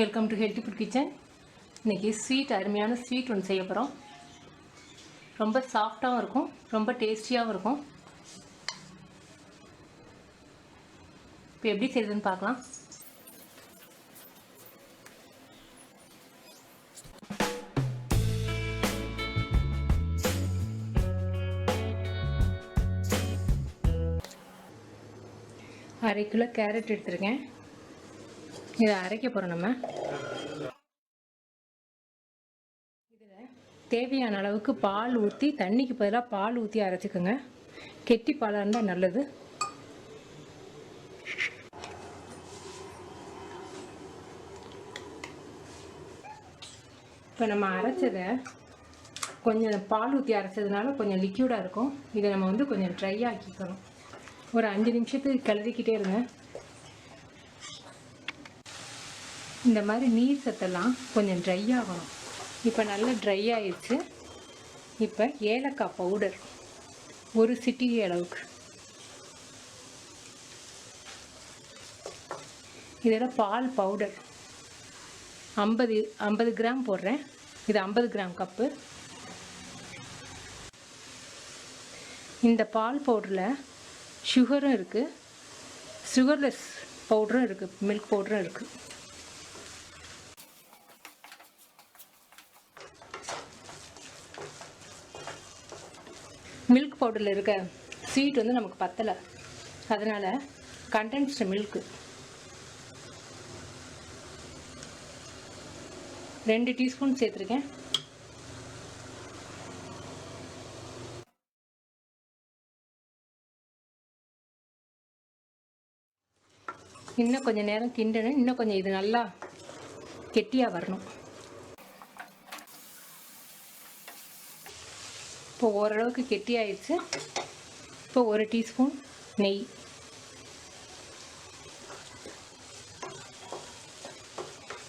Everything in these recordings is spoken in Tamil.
Welcome to healthy food kitchen. இன்றைக்கி அருமையான ஸ்வீட் ஒன்று செய்ய போகிறோம். ரொம்ப சாஃப்டாகவும் இருக்கும், ரொம்ப டேஸ்டியாகவும் இருக்கும். இப்போ எப்படி செய்யுதுன்னு பார்க்கலாம். அரை கிலோ கேரட் எடுத்துருக்கேன். இதை அரைக்க போகிறோம். நம்ம இதில் தேவையான அளவுக்கு பால் ஊற்றி, தண்ணிக்கு பதிலாக பால் ஊற்றி அரைச்சிக்கோங்க. கெட்டி பாலாக இருந்தால் நல்லது. இப்போ நம்ம அரைச்சதை கொஞ்சம் பால் ஊற்றி அரைச்சதுனால கொஞ்சம் லிக்யூடாக இருக்கும். இதை நம்ம கொஞ்சம் ட்ரை ஆக்கிக்கணும். ஒரு 5 நிமிஷத்துக்கு கிளறிக்கிட்டே இருங்க. இந்த மாதிரி நீர் சத்தெல்லாம் கொஞ்சம் ட்ரை ஆகணும். இப்போ நல்லா ட்ரை ஆயிடுச்சு. இப்போ ஏலக்காய் பவுடர் ஒரு சிட்டிகை அளவுக்கு, இதில் பால் பவுடர் 50 கிராம் போடுறேன். இது 50 கிராம் கப்பு. இந்த பால் பவுடரில் சுகரும் இருக்குது, சுகர்லெஸ் பவுடரும் இருக்குது, மில்க் பவுடரும் இருக்குது. மில்க் பவுடரில் இருக்க ஸ்வீட் நமக்கு பத்தலை, அதனால் கண்டென்ஸ்டு மில்க் 2 டீஸ்பூன் சேர்த்துருக்கேன். இன்னும் கொஞ்சம் நேரம் கிண்டணும். இன்னும் கொஞ்சம் இது நல்லா கெட்டியாக வரணும். இப்போ ஓரளவுக்கு கெட்டி ஆயிடுச்சு. இப்போ 1 டீஸ்பூன் நெய்,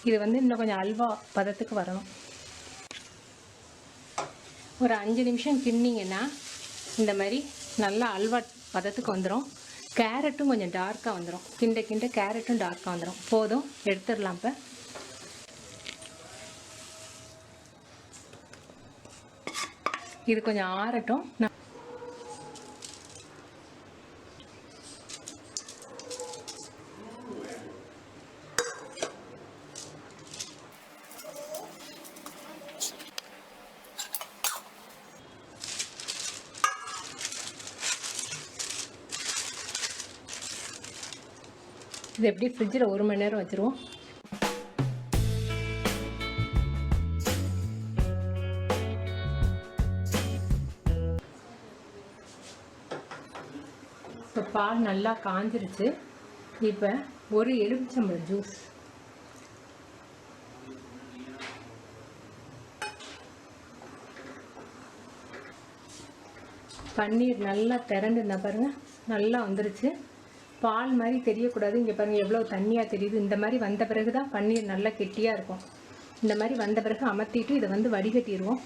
இது இன்னும் கொஞ்சம் அல்வா பதத்துக்கு வரணும். ஒரு 5 நிமிஷம் கிண்டிங்கன்னா இந்த மாதிரி நல்லா அல்வா பதத்துக்கு வந்துடும். கேரட்டும் கொஞ்சம் டார்க்காக வந்துடும். கிண்ட கேரட்டும் டார்க்காக வந்துடும். போதும், எடுத்துடலாம். இப்போ இது கொஞ்சம் ஆறட்டும். இது எப்படி ஃப்ரிட்ஜில் 1 மணி நேரம் வச்சுருவோம். இப்போ பால் நல்லா காஞ்சிருச்சு. இப்போ ஒரு எலுமிச்சம்பழம் ஜூஸ், பன்னீர் நல்லா திரண்டுனா பாருங்கள், நல்லா வந்துருச்சு. பால் மாதிரி தெரியக்கூடாது. இங்கே பாருங்கள் எவ்வளோ தண்ணியாக தெரியுது. இந்த மாதிரி வந்த பிறகு தான் பன்னீர் நல்லா கெட்டியாக இருக்கும். இந்த மாதிரி வந்த பிறகு அமர்த்திட்டு இதை வடிகட்டிடுவோம்.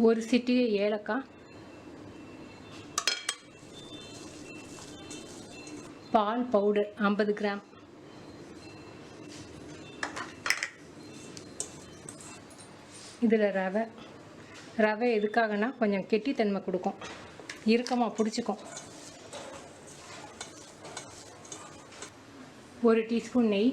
ஒரு சிட்டிகை ஏலக்காய், பால் பவுடர் 50 கிராம், இதில் ரவை எதுக்காகனா கொஞ்சம் கெட்டித்தன்மை கொடுக்கும், இறுக்கமாக பிடிச்சிக்கும். 1 டீஸ்பூன் நெய்,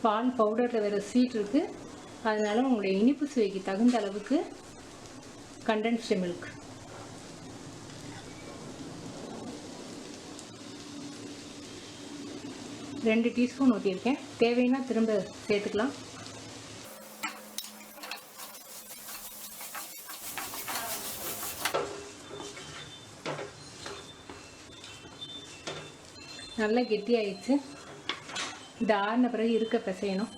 பால் பவுடரில் வேறு ஸ்வீட் இருக்குது, அதனால் உங்களுடைய இனிப்பு சுவைக்கு தகுந்த அளவுக்கு கண்டென்ஸ்டு மில்க். ரெண்டு டீஸ்பூன் ஊற்றியிருக்கேன். தேவைன்னா திரும்ப சேர்த்துக்கலாம். நல்லா கெட்டி ஆயிடுச்சு. இது ஆறின பிறகு இருக்க பிசையணும்.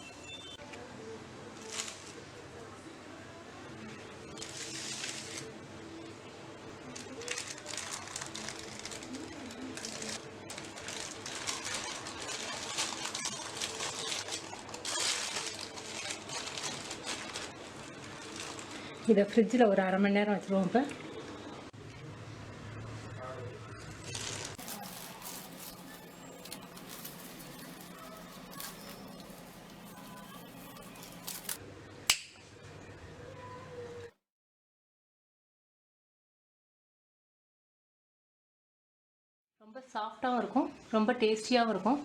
இதை ஃப்ரிட்ஜில் ஒரு அரை மணி நேரம் வச்சுருவோம். இப்போ ரொம்ப சாஃப்டாகவும் இருக்கும், ரொம்ப டேஸ்டியாகவும் இருக்கும்.